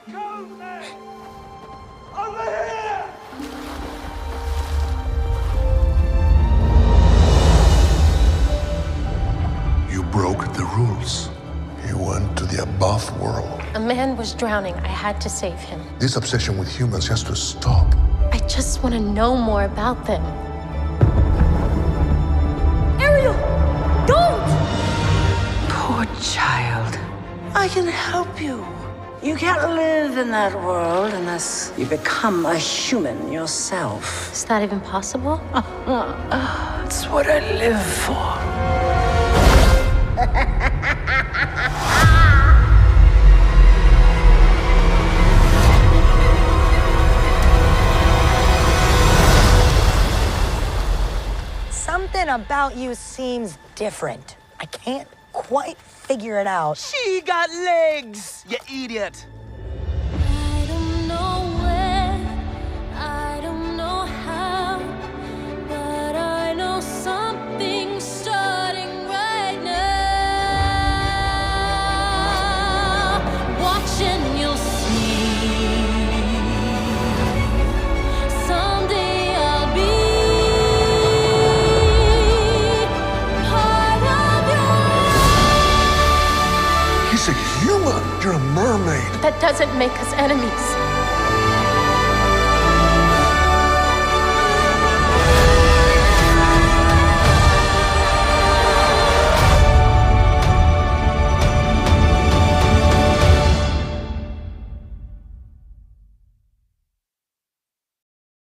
You broke the rules. You went to the above world. A man was drowning. I had to save him. This obsession with humans has to stop. I just want to know more about them. Ariel, don't! Poor child. I can help you. You can't live in that world unless you become a human yourself. Is that even possible? It's what I live for. Something about you seems different. I can't quite figure it out. She got legs, you idiot. I don't know where, I don't know how, but I know something's starting right now. Watching, you'll see. Someday I'll be part of your. He's a human. You're a mermaid. That doesn't make us enemies.